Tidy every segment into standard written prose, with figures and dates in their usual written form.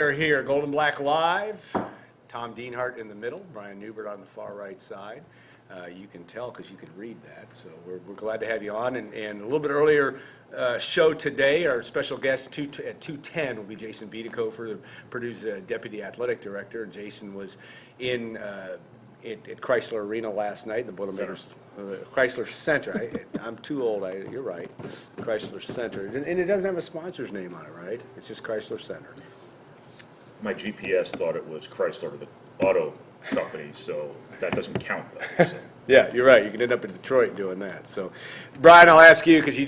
We're here, Gold and Black Live. Tom Dienhart in the middle, Brian Neubert on the far right side. You can tell because you could read that. So we're glad to have you on. And a little bit earlier show today, our special guest at 2:10 will be Jason Biedekofer, Purdue's Deputy Athletic Director. Jason was in at Chrysler Arena last night, the Boilermakers. Chrysler Center. I'm too old. You're right. Chrysler Center. And it doesn't have a sponsor's name on it, right? It's just Chrysler Center. My GPS thought it was Chrysler, the auto company, so that doesn't count though. So. Yeah, you're right. You can end up in Detroit doing that. So, Brian, I'll ask you because you're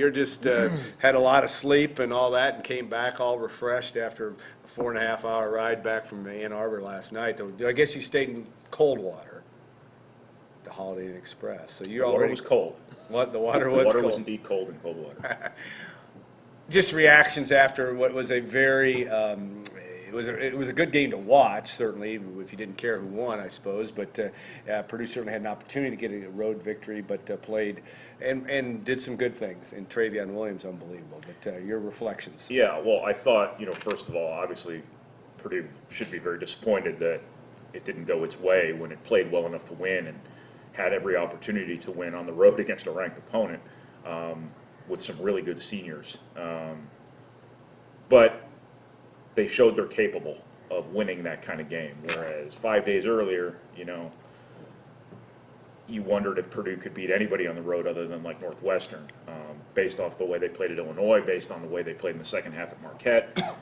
just had a lot of sleep and all that, and came back all refreshed after a 4.5-hour ride back from Ann Arbor last night. I guess you stayed in Coldwater, the Holiday Inn Express. So The water was cold. What the water was? The water cold. was indeed cold in Coldwater. Just reactions after what was a very it was a good game to watch, certainly, if you didn't care who won, I suppose. But Purdue certainly had an opportunity to get a road victory, but played and did some good things. And Travion Williams, unbelievable. But your reflections. Yeah, well, I thought, first of all, obviously, Purdue should be very disappointed that it didn't go its way when it played well enough to win and had every opportunity to win on the road against a ranked opponent with some really good seniors. But they showed they're capable of winning that kind of game. Whereas 5 days earlier, you wondered if Purdue could beat anybody on the road other than like Northwestern, based off the way they played at Illinois, based on the way they played in the second half at Marquette,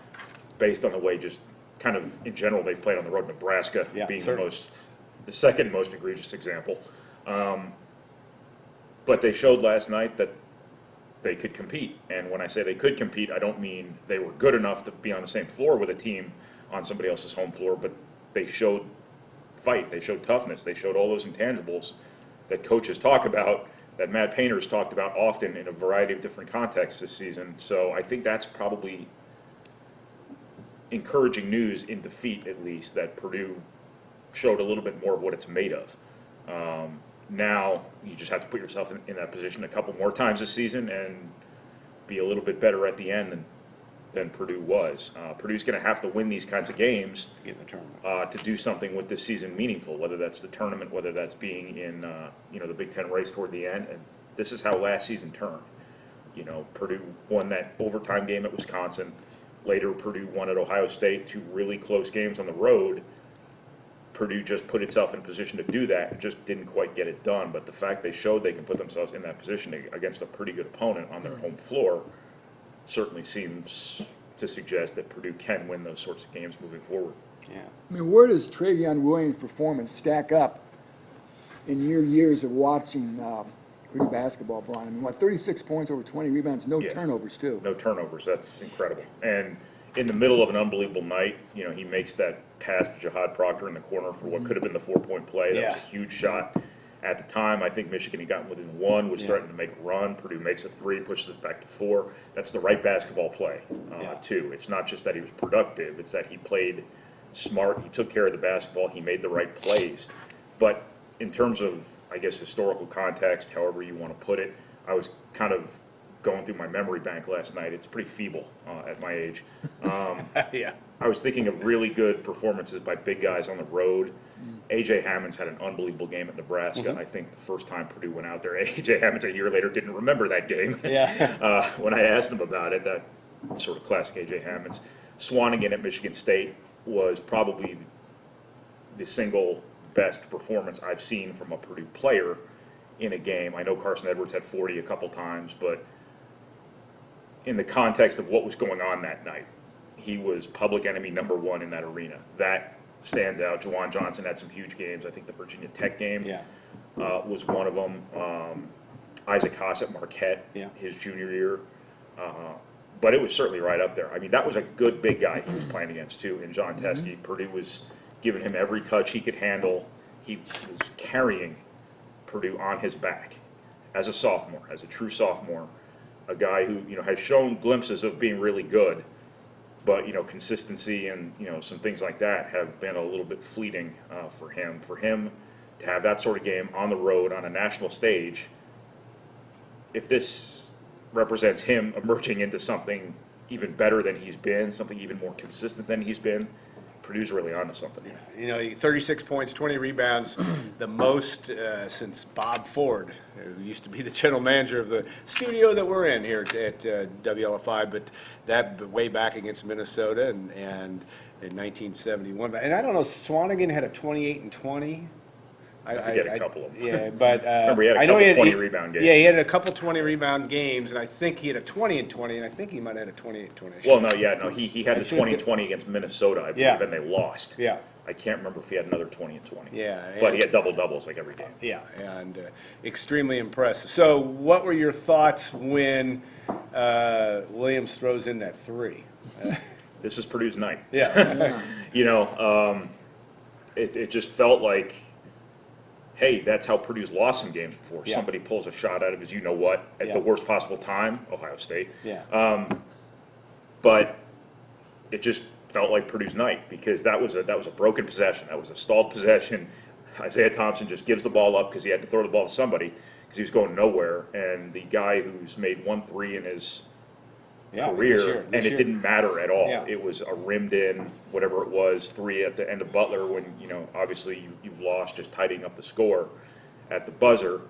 based on the way just kind of in general they've played on the road. Nebraska being the second most egregious example. But they showed last night that they could compete. And when I say they could compete, I don't mean they were good enough to be on the same floor with a team on somebody else's home floor, but they showed fight, they showed toughness, they showed all those intangibles that coaches talk about, that Matt Painter's talked about often in a variety of different contexts this season. So I think that's probably encouraging news in defeat, at least, that Purdue showed a little bit more of what it's made of. Now you just have to put yourself in that position a couple more times this season and be a little bit better at the end than Purdue was. Purdue's going to have to win these kinds of games to get in the tournament, to do something with this season meaningful, whether that's the tournament, whether that's being in the Big Ten race toward the end. And this is how last season turned. Purdue won that overtime game at Wisconsin. Later, Purdue won at Ohio State, 2 really close games on the road. Purdue just put itself in a position to do that and just didn't quite get it done. But the fact they showed they can put themselves in that position against a pretty good opponent on their home floor certainly seems to suggest that Purdue can win those sorts of games moving forward. Yeah. I mean, where does Travion Williams' performance stack up in your years of watching Purdue basketball, Brian? I mean, 36 points, over 20 rebounds, no turnovers, too. No turnovers. That's incredible. And in the middle of an unbelievable night, he makes that pass to Jihad Proctor in the corner for what could have been the 4-point play. That was a huge shot. At the time, I think Michigan had gotten within 1, was threatening to make a run. Purdue makes a 3, pushes it back to 4. That's the right basketball play, too. It's not just that he was productive. It's that he played smart. He took care of the basketball. He made the right plays. But in terms of, I guess, historical context, however you want to put it, I was kind of going through my memory bank last night. It's pretty feeble at my age. I was thinking of really good performances by big guys on the road. A.J. Hammons had an unbelievable game at Nebraska. I think the first time Purdue went out there, A.J. Hammons a year later didn't remember that game. When I asked him about it, that sort of classic A.J. Hammons. Swanigan at Michigan State was probably the single best performance I've seen from a Purdue player in a game. I know Carson Edwards had 40 a couple times, but in the context of what was going on that night, he was public enemy number 1 in that arena. That stands out. Juwan Johnson had some huge games. I think the Virginia Tech game was one of them. Isaac Haas at Marquette, his junior year. But it was certainly right up there. I mean, that was a good big guy he was playing against, too, in John Teske. Purdue was giving him every touch he could handle. He was carrying Purdue on his back as a sophomore, as a true sophomore, a guy who, has shown glimpses of being really good. But, consistency and, some things like that have been a little bit fleeting for him. For him to have that sort of game on the road on a national stage, if this represents him emerging into something even better than he's been, something even more consistent than he's been, Purdue's really onto something. You know, 36 points, 20 rebounds, the most since Bob Ford, who used to be the general manager of the studio that we're in here at WLFI, but that way back against Minnesota and in 1971. And I don't know, Swanigan had a 28 and 20. I forget a couple of them. Yeah, but Remember, he had a I know couple 20-rebound games. Yeah, he had a couple 20 rebound games, and I think he had a 20 and 20, and I think he might have had a 28 and 20. Well, no, he had I the think 20-20 against Minnesota, I believe, Yeah. and they lost. Yeah. I can't remember if he had another 20 and 20. Yeah, But and- he had double-doubles like every game. Yeah, and extremely impressive. So what were your thoughts when Williams throws in that three? This is Purdue's night. Yeah. You know, it just felt like, hey, that's how Purdue's lost some games before. Yeah. Somebody pulls a shot out of his you-know-what at Yeah. the worst possible time, Ohio State. Yeah. But it just felt like Purdue's night because that was a broken possession. That was a stalled possession. Isaiah Thompson just gives the ball up because he had to throw the ball to somebody because he was going nowhere. And the guy who's made 1 3 in his career, this year. and it didn't matter at all. Yeah. It was a rimmed in, whatever it was, 3 at the end of Butler when, you know, obviously you've lost just tidying up the score at the buzzer.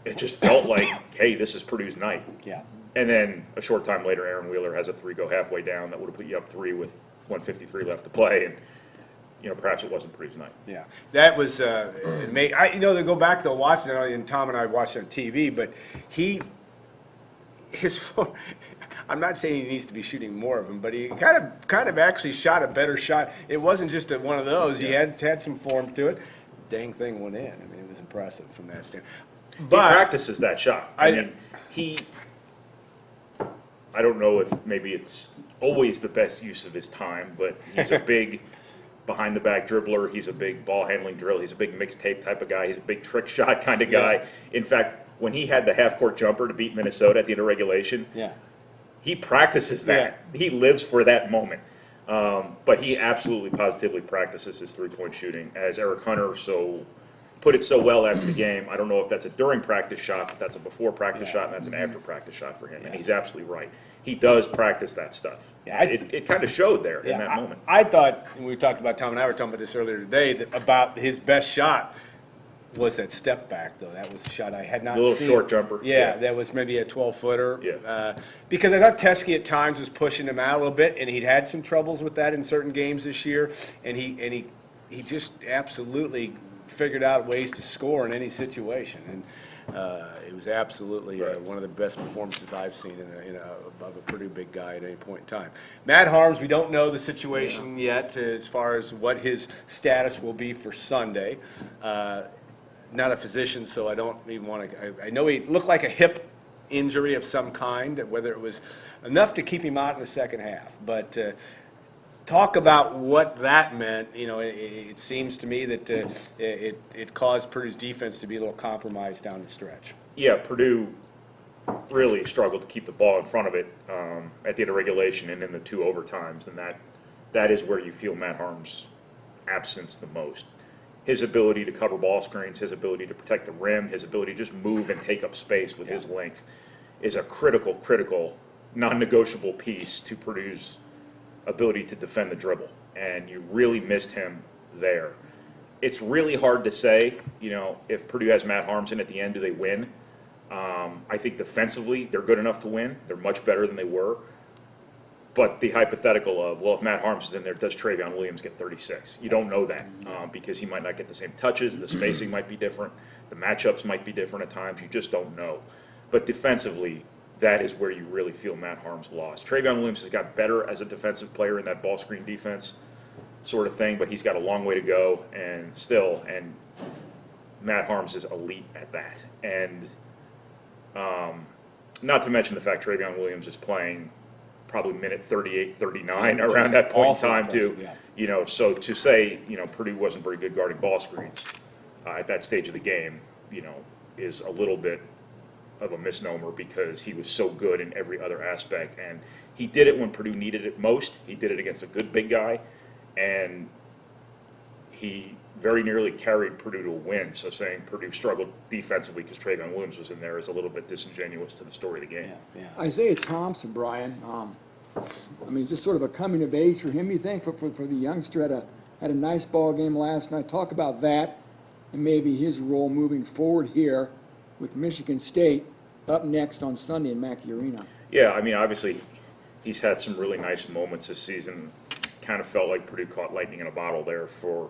It just felt like, hey, this is Purdue's night. Yeah. And then a short time later, Aaron Wheeler has a 3 go halfway down that would have put you up 3 with 1:53 left to play. And, you know, perhaps it wasn't Purdue's night. Yeah, that was you know, they go back, they'll watch it, and Tom and I watched it on TV, but his phone, I'm not saying he needs to be shooting more of them, but he kind of actually shot a better shot. It wasn't just one of those. He had some form to it. Dang thing went in. I mean, it was impressive from that standpoint. He practices that shot. I mean, I don't know if maybe it's always the best use of his time, but he's a big behind-the-back dribbler. He's a big ball-handling drill. He's a big mixtape type of guy. He's a big trick shot kind of guy. Yeah. In fact, when he had the half-court jumper to beat Minnesota at the end of regulation, Yeah. he practices that. He lives for that moment. But he absolutely, positively practices his three-point shooting. As Eric Hunter put it so well after the game, I don't know if that's a during practice shot, but that's a before practice shot, and that's an after practice shot for him. And he's absolutely right. He does practice that stuff. Yeah, it kind of showed there in that moment. I thought, and we talked about, Tom and I were talking about this earlier today, that about his best shot was that step back, though. That was a shot I had not The little seen. short jumper. Yeah, that was maybe a 12-footer. Yeah. Because I thought Teskey at times was pushing him out a little bit, and he'd had some troubles with that in certain games this year, and he just absolutely figured out ways to score in any situation. And it was absolutely one of the best performances I've seen of a Purdue big guy at any point in time. Matt Harms, we don't know the situation yet as far as what his status will be for Sunday. Not a physician, so I don't even want to. I know he looked like a hip injury of some kind, whether it was enough to keep him out in the second half. But talk about what that meant. You know, it seems to me that it caused Purdue's defense to be a little compromised down the stretch. Yeah, Purdue really struggled to keep the ball in front of it at the end of regulation and in the 2 overtimes, and that is where you feel Matt Harms' absence the most. His ability to cover ball screens, his ability to protect the rim, his ability to just move and take up space with his length is a critical, non-negotiable piece to Purdue's ability to defend the dribble. And you really missed him there. It's really hard to say, you know, if Purdue has Matt Harms in at the end, do they win? I think defensively, they're good enough to win. They're much better than they were. But the hypothetical of, well, if Matt Harms is in there, does Travion Williams get 36? You don't know that because he might not get the same touches. The spacing might be different. The matchups might be different at times. You just don't know. But defensively, that is where you really feel Matt Harms lost. Travion Williams has got better as a defensive player in that ball screen defense sort of thing, but he's got a long way to go and Matt Harms is elite at that. And not to mention the fact Travion Williams is playing probably minute 38, 39 around that point in time too. Yeah. You know, so to say, you know, Purdue wasn't very good guarding ball screens at that stage of the game, you know, is a little bit of a misnomer because he was so good in every other aspect. And he did it when Purdue needed it most. He did it against a good big guy. And he very nearly carried Purdue to a win. So saying Purdue struggled defensively because Travion Williams was in there is a little bit disingenuous to the story of the game. Isaiah Thompson, Brian, I mean, is this sort of a coming of age for him, you think, for the youngster? Had a nice ball game last night. Talk about that and maybe his role moving forward here with Michigan State up next on Sunday in Mackey Arena. Yeah, I mean, obviously, he's had some really nice moments this season. Kind of felt like Purdue caught lightning in a bottle there for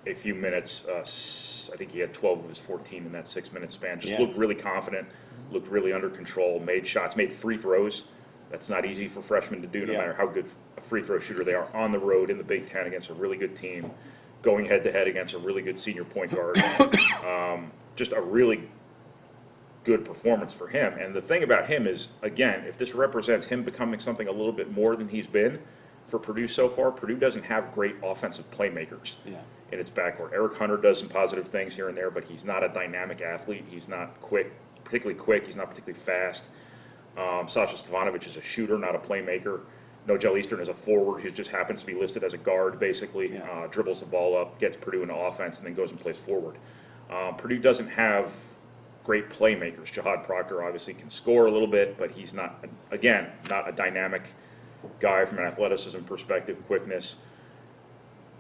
a few minutes. I think he had 12 of his 14 in that 6-minute span. Just looked really confident, looked really under control, made shots, made free throws. That's not easy for freshmen to do, no matter how good a free throw shooter they are on the road in the Big Ten against a really good team, going head-to-head against a really good senior point guard. Just a really good performance for him. And the thing about him is, again, if this represents him becoming something a little bit more than he's been for Purdue so far, Purdue doesn't have great offensive playmakers in its backcourt. Eric Hunter does some positive things here and there, but he's not a dynamic athlete. He's not particularly quick. He's not particularly fast. Sasha Stefanovic is a shooter, not a playmaker. Nogel Eastern is a forward who just happens to be listed as a guard, basically. Dribbles the ball up, gets Purdue into offense, and then goes and plays forward. Purdue doesn't have great playmakers. Jihad Proctor obviously can score a little bit, but he's not, again, not a dynamic guy from an athleticism perspective, quickness.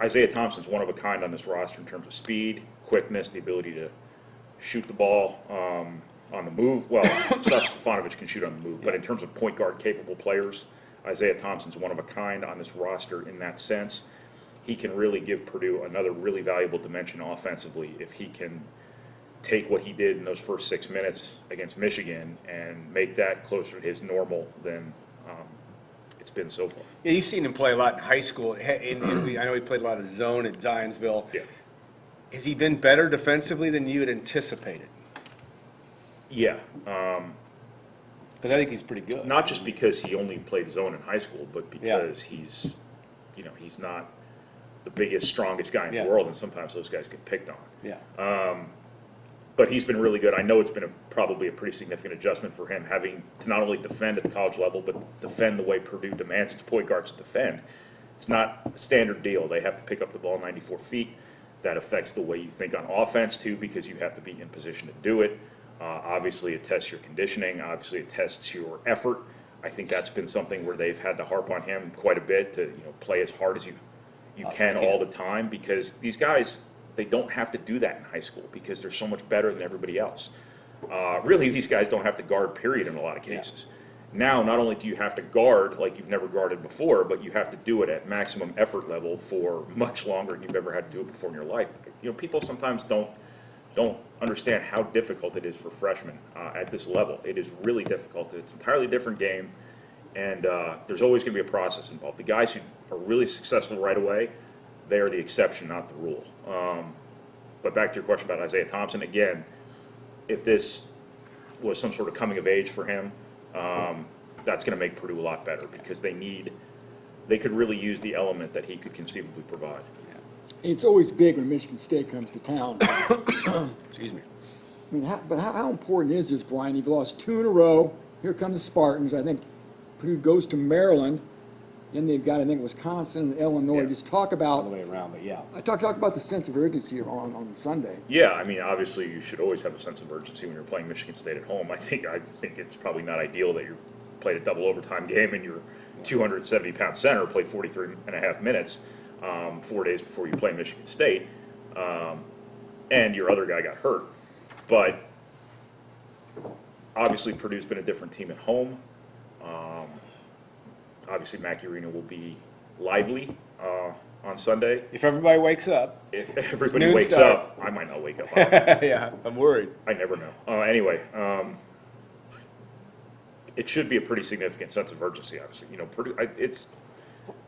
Isaiah Thompson's one of a kind on this roster in terms of speed, quickness, the ability to shoot the ball on the move. Well, Sasha Stefanovic can shoot on the move, but in terms of point guard capable players, Isaiah Thompson's one of a kind on this roster in that sense. He can really give Purdue another really valuable dimension offensively if he can take what he did in those first 6 minutes against Michigan and make that closer to his normal than it's been so far. Yeah, you've seen him play a lot in high school. I know he played a lot of zone at Zionsville. Yeah. Has he been better defensively than you had anticipated? Yeah. Because I think he's pretty good. Not just because he only played zone in high school, but because he's not the biggest, strongest guy in the world, and sometimes those guys get picked on. Yeah. But he's been really good. I know it's been probably a pretty significant adjustment for him, having to not only defend at the college level, but defend the way Purdue demands its point guards to defend. It's not a standard deal. They have to pick up the ball 94 feet. That affects the way you think on offense, too, because you have to be in position to do it. Obviously, it tests your conditioning. Obviously, it tests your effort. I think that's been something where they've had to harp on him quite a bit to play as hard as you can all the time, because these guys, they don't have to do that in high school because they're so much better than everybody else. Really, these guys don't have to guard, period, in a lot of cases. Now, not only do you have to guard like you've never guarded before, but you have to do it at maximum effort level for much longer than you've ever had to do it before in your life. People sometimes don't understand how difficult it is for freshmen at this level. It is really difficult. It's an entirely different game, and there's always going to be a process involved. The guys who are really successful right away, they are the exception, not the rule. But back to your question about Isaiah Thompson, again, if this was some sort of coming of age for him, that's going to make Purdue a lot better because they could really use the element that he could conceivably provide. It's always big when Michigan State comes to town. Excuse me. I mean, how important is this, Brian? You've lost 2 in a row. Here come the Spartans. I think Purdue goes to Maryland. Then they've got, I think, Wisconsin and Illinois. Yeah. Just talk All the about, way around, but yeah. I talk about the sense of urgency on Sunday. Yeah, I mean, obviously you should always have a sense of urgency when you're playing Michigan State at home. I think it's probably not ideal that you played a double overtime game and your 270-pound center played 43 and a half minutes 4 days before you play Michigan State, and your other guy got hurt. But obviously Purdue's been a different team at home. Obviously Mackey Arena will be lively on Sunday. If everybody wakes up. If everybody noon wakes start. up, I might not wake up. I don't know. Yeah, I'm worried. I never know. Anyway, it should be a pretty significant sense of urgency, obviously. Purdue,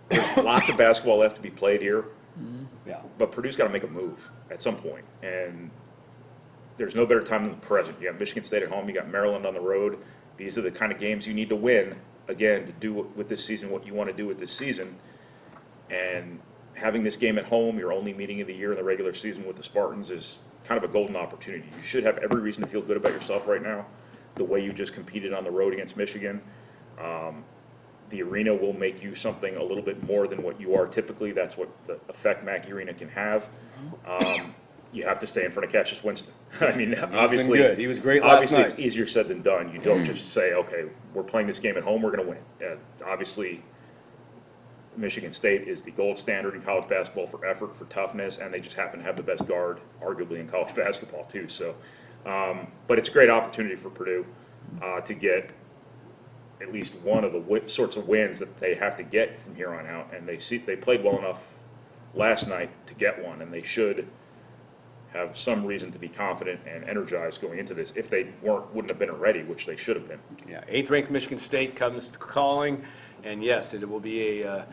there's lots of basketball left to be played here, Yeah. but Purdue's got to make a move at some point. And there's no better time than the present. You got Michigan State at home. You got Maryland on the road. These are the kind of games you need to win, again, to do with this season what you want to do with this season. And having this game at home, your only meeting of the year in the regular season with the Spartans, is kind of a golden opportunity. You should have every reason to feel good about yourself right now, the way you just competed on the road against Michigan. the arena will make you something a little bit more than what you are typically. That's what the effect Mackey Arena can have. You have to stay in front of Cassius Winston. I mean, obviously, good. He was great last obviously, night. it's easier said than done. You don't just say, okay, we're playing this game at home, we're going to win. Obviously, Michigan State is the gold standard in college basketball for effort, for toughness, and they just happen to have the best guard, arguably, in college basketball too. So, but it's a great opportunity for Purdue to get at least one of the sorts of wins that they have to get from here on out. And they played well enough last night to get one, and they should have some reason to be confident and energized going into this. If they wouldn't have been already, which they should have been. Yeah, 8th-ranked Michigan State comes calling, and yes, it will be a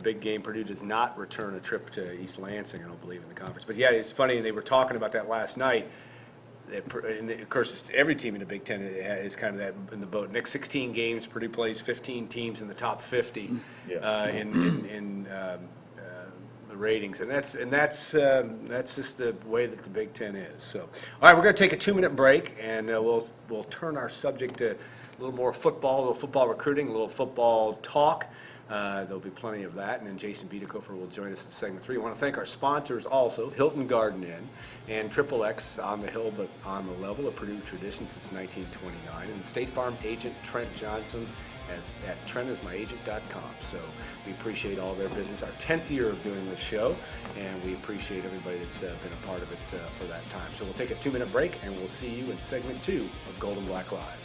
big game. Purdue does not return a trip to East Lansing, I don't believe, in the conference. But yeah, it's funny, and they were talking about that last night. And of course, every team in the Big Ten is kind of that in the boat. Next 16 games, Purdue plays 15 teams in the top 50 in the ratings, and that's just the way that the Big Ten is. So, all right, we're going to take a 2-minute break, and we'll turn our subject to a little more football, a little football recruiting, a little football talk. There'll be plenty of that, and then Jason Biedekofer will join us in segment 3. I want to thank our sponsors also, Hilton Garden Inn and Triple X, on the hill but on the level, of Purdue tradition since 1929, and State Farm agent Trent Johnson at trentismyagent.com. So we appreciate all their business. Our 10th year of doing this show, and we appreciate everybody that's been a part of it for that time. So we'll take a 2-minute break, and we'll see you in segment 2 of Gold and Black Live.